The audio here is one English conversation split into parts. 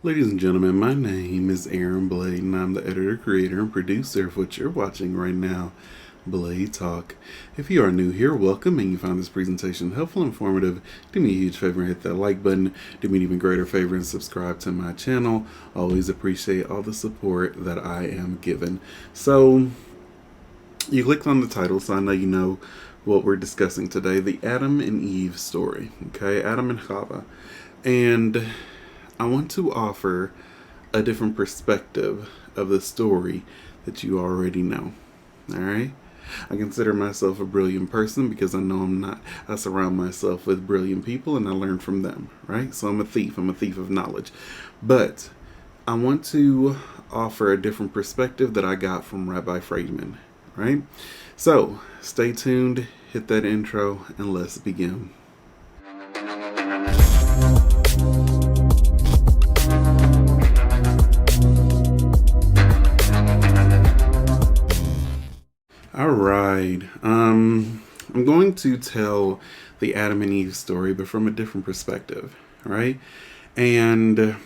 Ladies and gentlemen, my name is Aaron Blade, and I'm the editor, creator, and producer of what you're watching right now, Blade Talk. If you are new here, welcome, and you found this presentation helpful and informative, do me a huge favor and hit that like button. Do me an even greater favor and subscribe to my channel. Always appreciate all the support that I am given. So, you clicked on the title, so I know you know what we're discussing today, the Adam and Eve story, okay? Adam and Chava. And I want to offer a different perspective of the story that you already know. All right? I consider myself a brilliant person because I know I'm not. I surround myself with brilliant people and I learn from them, right? So I'm a thief. I'm a thief of knowledge. But I want to offer a different perspective that I got from Rabbi Friedman, right? So stay tuned, hit that intro, and let's begin. All right. I'm going to tell the Adam and Eve story, but from a different perspective, right? And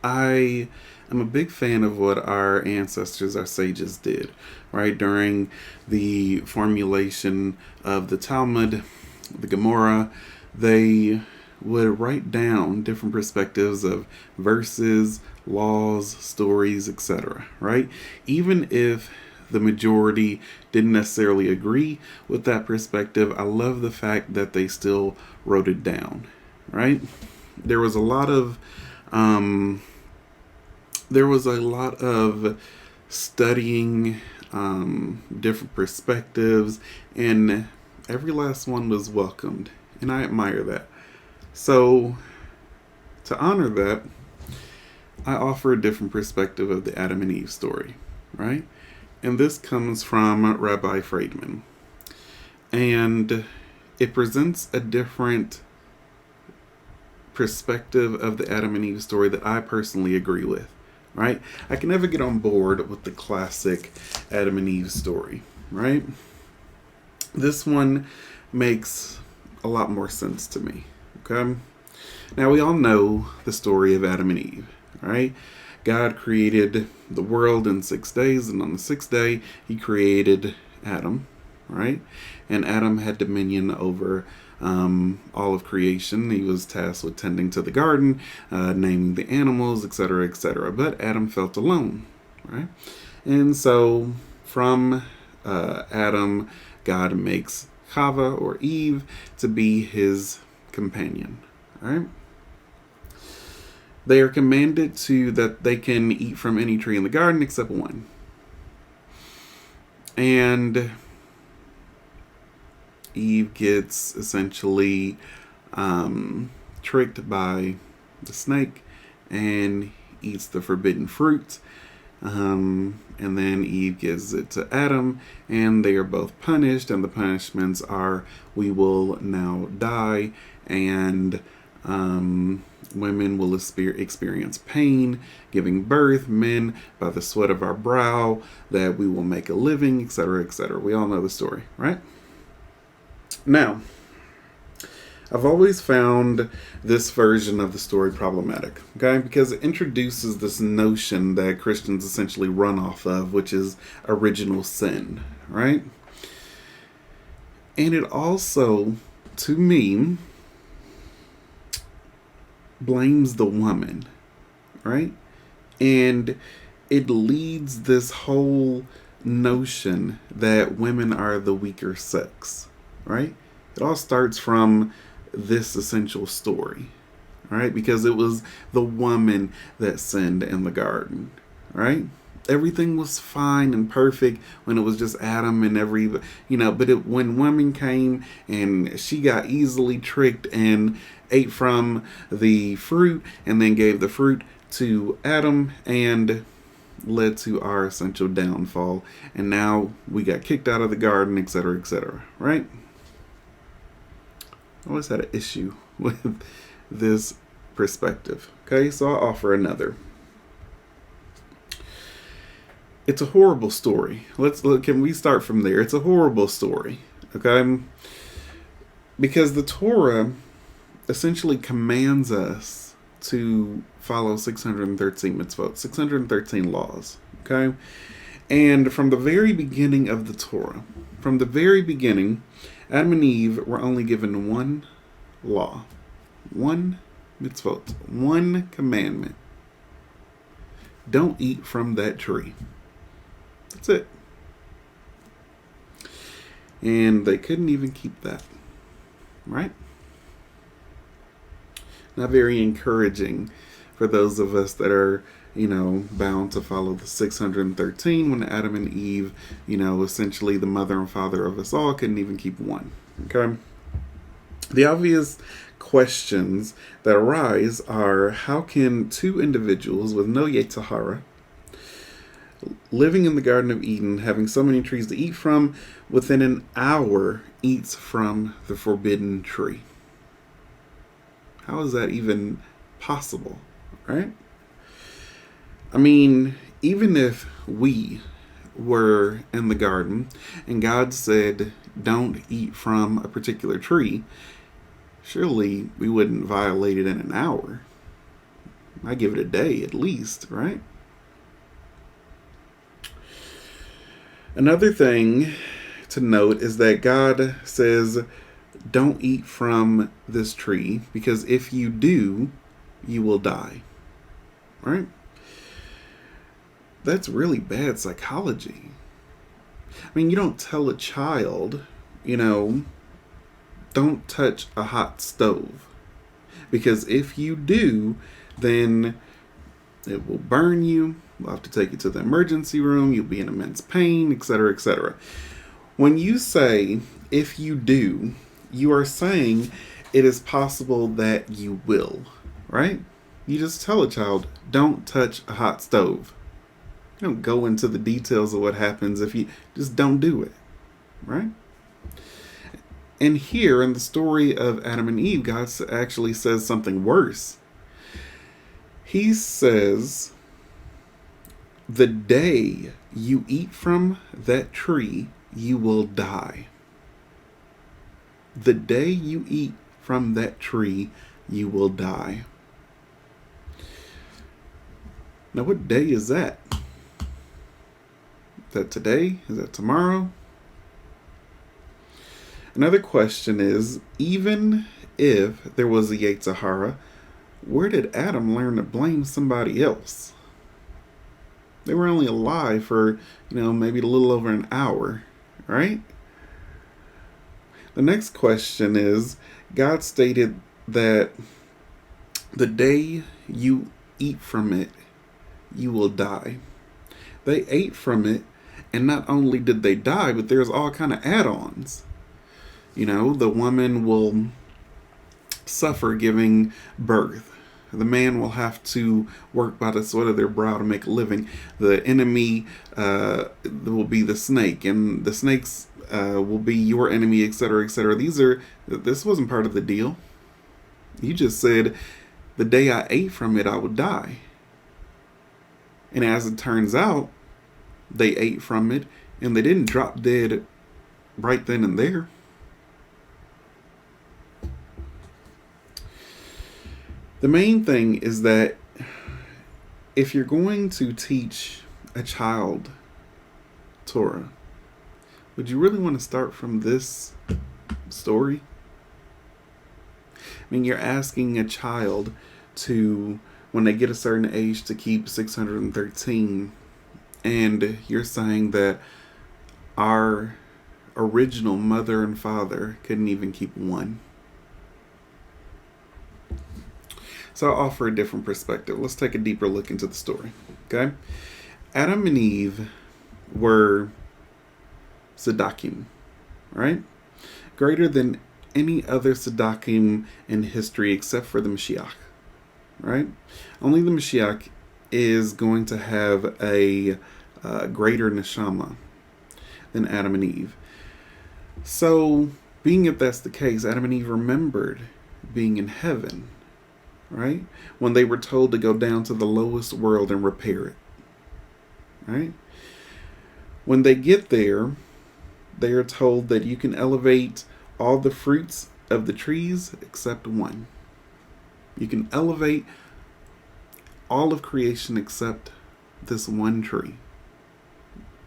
I am a big fan of what our ancestors, our sages, did, right? During the formulation of the Talmud, the Gemara, they would write down different perspectives of verses, laws, stories, etc., right? Even if the majority didn't necessarily agree with that perspective, I love the fact that they still wrote it down, right? There was a lot of studying different perspectives, and every last one was welcomed, and I admire that. So, to honor that, I offer a different perspective of the Adam and Eve story, right? And this comes from Rabbi Friedman. And it presents a different perspective of the Adam and Eve story that I personally agree with, right? I can never get on board with the classic Adam and Eve story, right? This one makes a lot more sense to me, okay? Now, we all know the story of Adam and Eve, right? God created the world in 6 days, and on the 6th day, he created Adam, right? And Adam had dominion over all of creation. He was tasked with tending to the garden, naming the animals, etc., etc. But Adam felt alone, right? And so from Adam, God makes Chava, or Eve, to be his companion, right? They are commanded that they can eat from any tree in the garden except one. And Eve gets essentially tricked by the snake and eats the forbidden fruit. And then Eve gives it to Adam, and they are both punished. And the punishments are, we will now die, and women will experience pain giving birth, men by the sweat of our brow, that we will make a living, etc., etc. We all know the story, right? Now, I've always found this version of the story problematic, okay? Because it introduces this notion that Christians essentially run off of, which is original sin, right? And it also, to me, blames the woman, right? And it leads this whole notion that women are the weaker sex, right? It all starts from this essential story, right? Because it was the woman that sinned in the garden, right? Everything was fine and perfect when it was just Adam and but when woman came and she got easily tricked and ate from the fruit and then gave the fruit to Adam and led to our essential downfall. And now we got kicked out of the garden, etc., etc., right? I always had an issue with this perspective. Okay, so I'll offer another. It's a horrible story. Can we start from there? It's a horrible story, okay? Because the Torah essentially commands us to follow 613 mitzvot, 613 laws. Okay? And from the very beginning of the Torah, from the very beginning, Adam and Eve were only given one law, one mitzvot, one commandment. Don't eat from that tree. That's it. And they couldn't even keep that. Right? Not very encouraging for those of us that are, bound to follow the 613 when Adam and Eve, essentially the mother and father of us all, couldn't even keep one. Okay? The obvious questions that arise are, how can two individuals with no Yetzer Hara, living in the Garden of Eden, having so many trees to eat from, within an hour eats from the forbidden tree? How is that even possible, right? I mean, even if we were in the garden and God said, don't eat from a particular tree, surely we wouldn't violate it in an hour. I give it a day at least, right? Another thing to note is that God says, don't eat from this tree, because if you do, you will die. Right? That's really bad psychology. I mean, you don't tell a child, don't touch a hot stove. Because if you do, then it will burn you. We'll have to take you to the emergency room. You'll be in immense pain, etc., etc. When you say, if you do, you are saying it is possible that you will, right? You just tell a child, don't touch a hot stove. You don't go into the details of what happens if you just don't do it, right? And here in the story of Adam and Eve, God actually says something worse. He says, the day you eat from that tree, you will die. The day you eat from that tree, you will die. Now, what day is that? Is that today? Is that tomorrow? Another question is, even if there was a Yetzer Hara, where did Adam learn to blame somebody else? They were only alive for, maybe a little over an hour, right? The next question is, God stated that the day you eat from it, you will die. They ate from it, and not only did they die, but there's all kind of add-ons. The woman will suffer giving birth. The man will have to work by the sweat of their brow to make a living. The enemy will be the snake, and the snakes will be your enemy, etc., etc. This wasn't part of the deal. You just said, the day I ate from it, I would die. And as it turns out, they ate from it, and they didn't drop dead right then and there. The main thing is that if you're going to teach a child Torah, would you really want to start from this story? I mean, you're asking a child to, when they get a certain age, to keep 613, and you're saying that our original mother and father couldn't even keep one. So I'll offer a different perspective. Let's take a deeper look into the story. Okay? Adam and Eve were Tzaddakim, right? Greater than any other Tzaddakim in history except for the Mashiach, right? Only the Mashiach is going to have a greater neshama than Adam and Eve. So, being if that's the case, Adam and Eve remembered being in heaven, right? When they were told to go down to the lowest world and repair it, right? When they get there, they are told that you can elevate all the fruits of the trees except one. You can elevate all of creation except this one tree.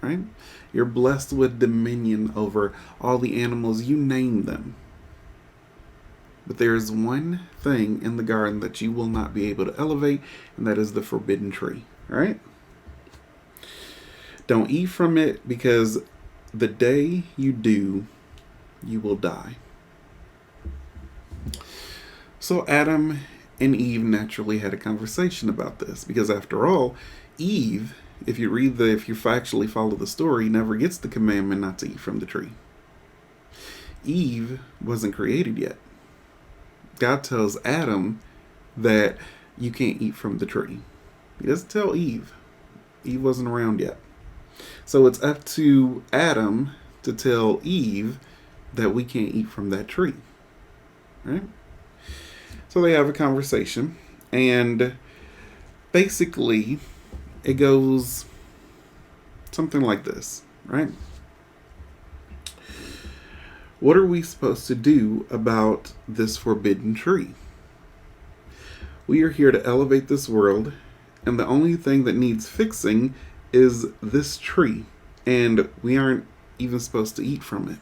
Right? You're blessed with dominion over all the animals, you name them. But there is one thing in the garden that you will not be able to elevate, and that is the forbidden tree. Right? Don't eat from it, because the day you do, you will die. So Adam and Eve naturally had a conversation about this, because after all, Eve, if you actually follow the story, never gets the commandment not to eat from the tree. Eve wasn't created yet. God tells Adam that you can't eat from the tree. He doesn't tell Eve. Eve wasn't around yet. So it's up to Adam to tell Eve that we can't eat from that tree. Right? So they have a conversation, and basically it goes something like this, right? What are we supposed to do about this forbidden tree? We are here to elevate this world, and the only thing that needs fixing is this tree, and we aren't even supposed to eat from it.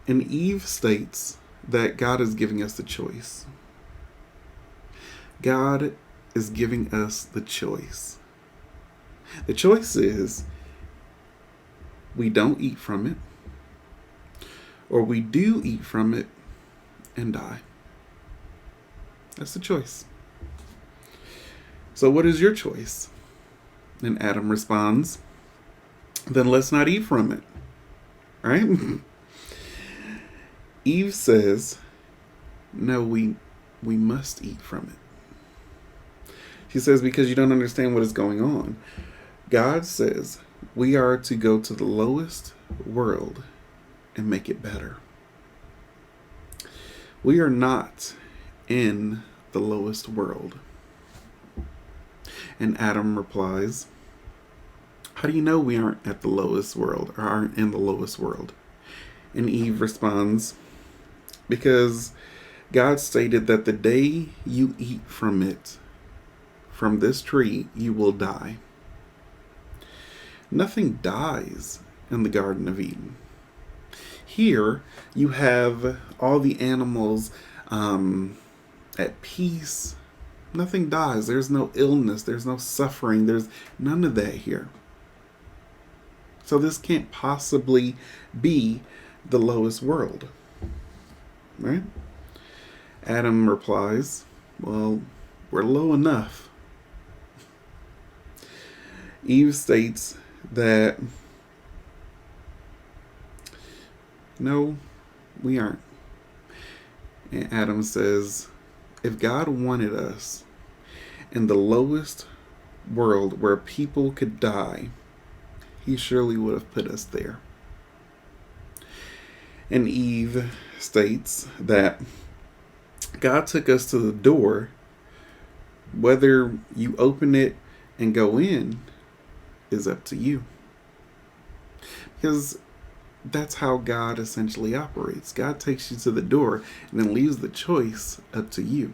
And Eve states that God is giving us the choice. God is giving us the choice. The choice is we don't eat from it, or we do eat from it and die. That's the choice. So what is your choice? And Adam responds, then let's not eat from it. Right? Eve says, no, we must eat from it. She says, because you don't understand what is going on. God says we are to go to the lowest world and make it better. We are not in the lowest world. And Adam replies, how do you know we aren't at the lowest world, or aren't in the lowest world? And Eve responds, because God stated that the day you eat from it, from this tree, you will die. Nothing dies in the Garden of Eden. Here, you have all the animals at peace. Nothing dies. There's no illness. There's no suffering. There's none of that here. So this can't possibly be the lowest world. Right? Adam replies, well, we're low enough. Eve states that, no, we aren't. And Adam says, if God wanted us in the lowest world where people could die, he surely would have put us there. And Eve states that God took us to the door. Whether you open it and go in is up to you. Because that's how God essentially operates. God takes you to the door and then leaves the choice up to you.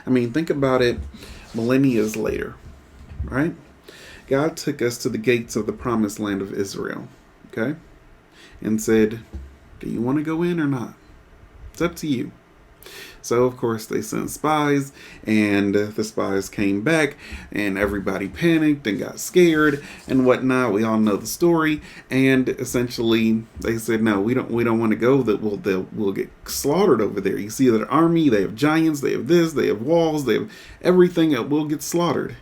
I mean, think about it millennia later, right? God took us to the gates of the promised land of Israel, okay? And said, do you want to go in or not? It's up to you. So, of course, they sent spies, and the spies came back, and everybody panicked and got scared and whatnot. We all know the story. And essentially, they said, no, we don't want to go. That we'll get slaughtered over there. You see their army, they have giants, they have this, they have walls, they have everything that will get slaughtered.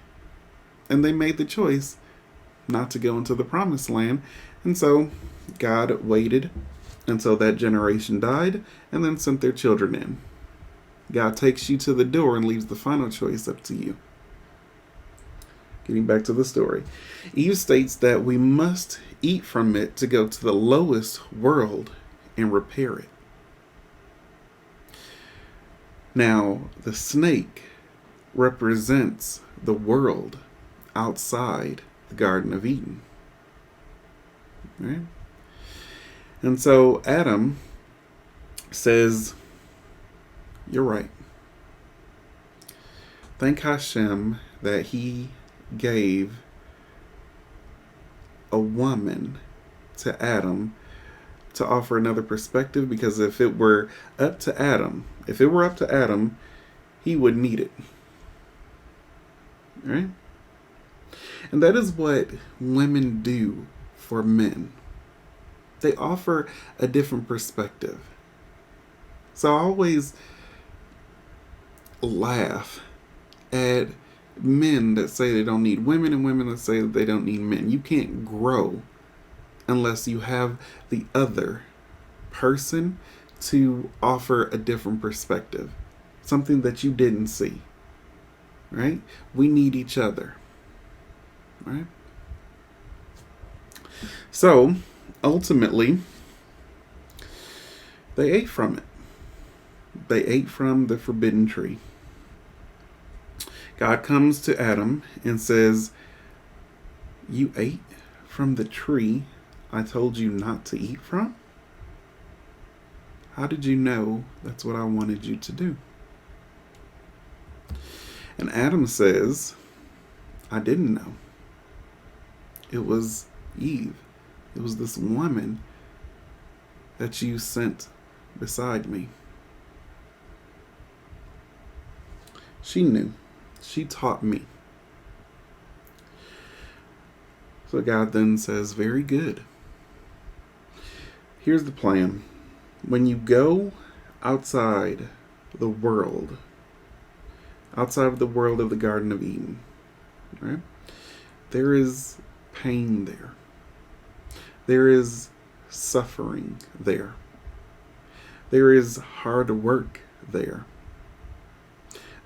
And they made the choice not to go into the promised land. And so God waited until that generation died and then sent their children in. God takes you to the door and leaves the final choice up to you. Getting back to the story. Eve states that we must eat from it to go to the lowest world and repair it. Now, the snake represents the world outside the Garden of Eden. Right? And so Adam says, you're right. Thank Hashem that He gave a woman to Adam to offer another perspective, because if it were up to Adam, he would need it. Right? And that is what women do for men. They offer a different perspective. So I always laugh at men that say they don't need women and women that say that they don't need men. You can't grow unless you have the other person to offer a different perspective, something that you didn't see. Right? We need each other. Right? So, ultimately, they ate from it. They ate from the forbidden tree. God comes to Adam and says, "You ate from the tree I told you not to eat from? How did you know that's what I wanted you to do?" And Adam says, "I didn't know. It was Eve. It was this woman that you sent beside me. She knew. She taught me." So God then says, "Very good. Here's the plan. When you go outside the world, outside of the world of the Garden of Eden, right? There is pain there. There is suffering there. There is hard work there.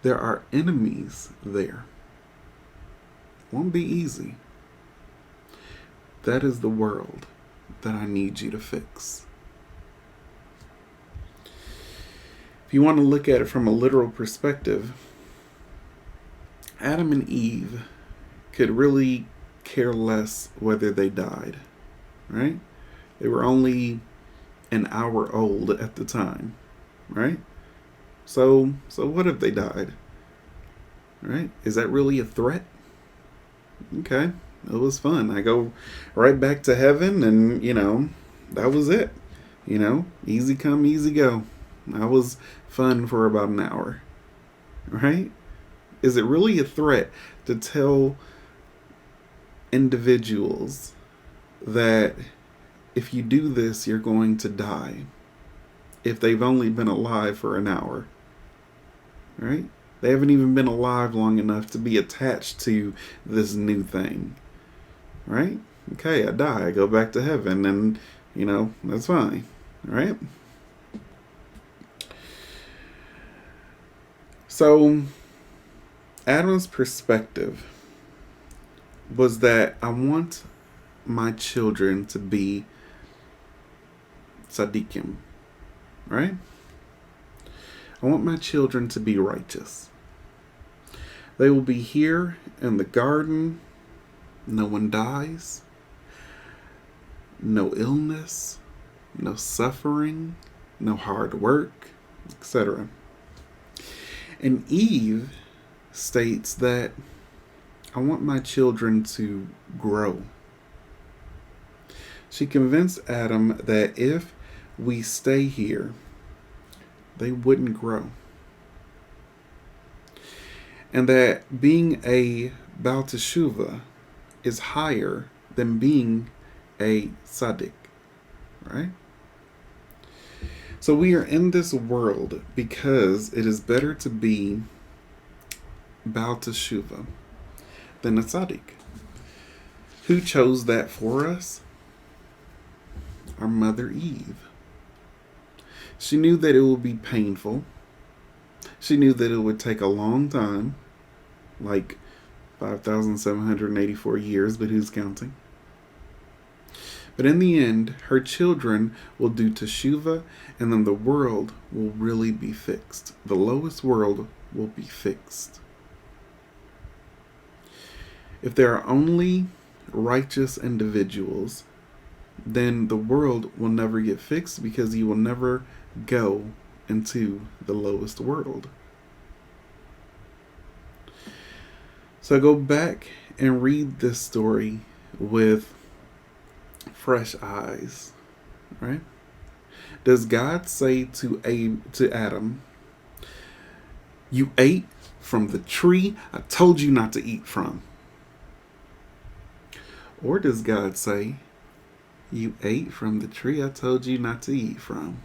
There are enemies there. Won't be easy. That is the world that I need you to fix." If you want to look at it from a literal perspective, Adam and Eve could really care less whether they died, right? They were only an hour old at the time, right? So what if they died? Right? Is that really a threat? Okay, it was fun. I go right back to heaven, and that was it. Easy come, easy go. That was fun for about an hour, right? Is it really a threat to tell individuals that if you do this, you're going to die, if they've only been alive for an hour? Right? They haven't even been alive long enough to be attached to this new thing. Right? Okay, I die. I go back to heaven, and, that's fine. Right? So, Adam's perspective was that I want my children to be tzaddikim. Right? I want my children to be righteous. They will be here in the garden. No one dies. No illness. No suffering. No hard work, etc. And Eve states that I want my children to grow. She convinced Adam that if we stay here, they wouldn't grow. And that being a Baal Teshuvah is higher than being a tzaddik, right? So we are in this world because it is better to be Baal Teshuvah than a tzaddik. Who chose that for us? Our mother Eve. She knew that it would be painful. She knew that it would take a long time, like 5,784 years, but who's counting? But in the end, her children will do teshuvah, and then the world will really be fixed. The lowest world will be fixed. If there are only righteous individuals, then the world will never get fixed, because you will never go into the lowest world. So I go back and read this story with fresh eyes, right? Does God say to Adam, "You ate from the tree I told you not to eat from"? Or does God say, "You ate from the tree I told you not to eat from"?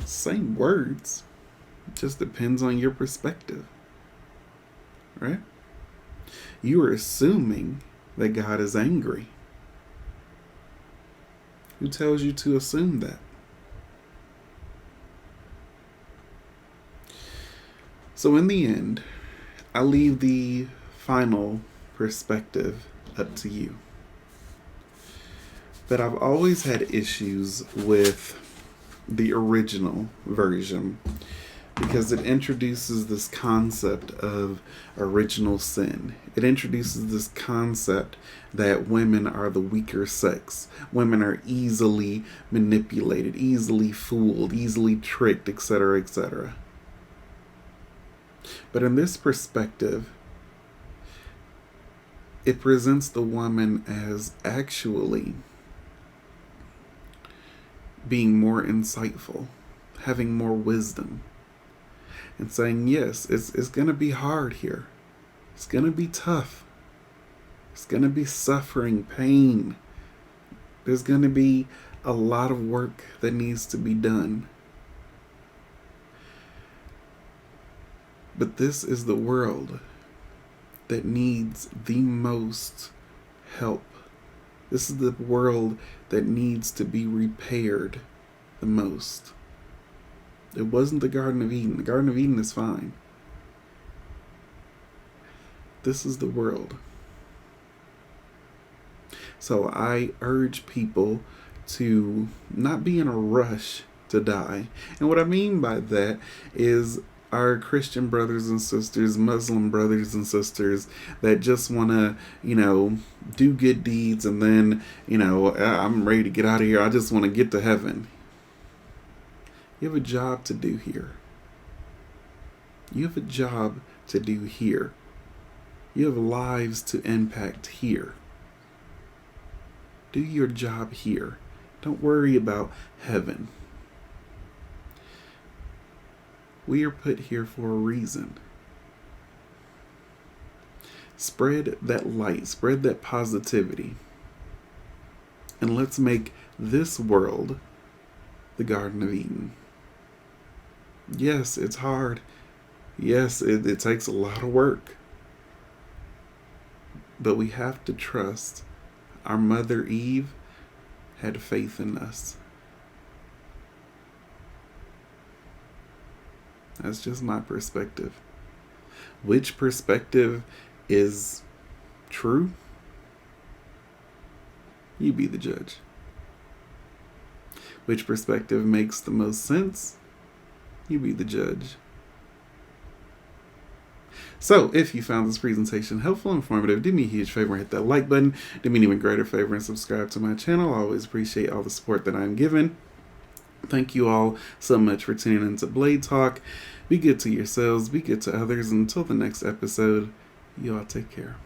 Same words, just depends on your perspective, right? You are assuming that God is angry. Who tells you to assume that? So in the end, I leave the final perspective up to you. But I've always had issues with the original version because it introduces this concept of original sin. It introduces this concept that women are the weaker sex. Women are easily manipulated, easily fooled, easily tricked, etc., etc. But in this perspective, it presents the woman as actually being more insightful, having more wisdom, and saying, yes, it's going to be hard here. It's going to be tough. It's going to be suffering, pain. There's going to be a lot of work that needs to be done. But this is the world that needs the most help. This is the world that needs to be repaired the most. It wasn't the Garden of Eden. The Garden of Eden is fine. This is the world. So I urge people to not be in a rush to die. And what I mean by that is our Christian brothers and sisters, Muslim brothers and sisters that just want to, do good deeds and then, I'm ready to get out of here. I just want to get to heaven. You have a job to do here. You have a job to do here. You have lives to impact here. Do your job here. Don't worry about heaven. We are put here for a reason. Spread that light, spread that positivity. And let's make this world the Garden of Eden. Yes, it's hard. Yes, it takes a lot of work. But we have to trust our mother Eve had faith in us. That's just my perspective. Which perspective is true? You be the judge. Which perspective makes the most sense? You be the judge. So, if you found this presentation helpful and informative, do me a huge favor and hit that like button. Do me an even greater favor and subscribe to my channel. I always appreciate all the support that I'm given. Thank you all so much for tuning in to Blade Talk. Be good to yourselves, be good to others. Until the next episode, you all take care.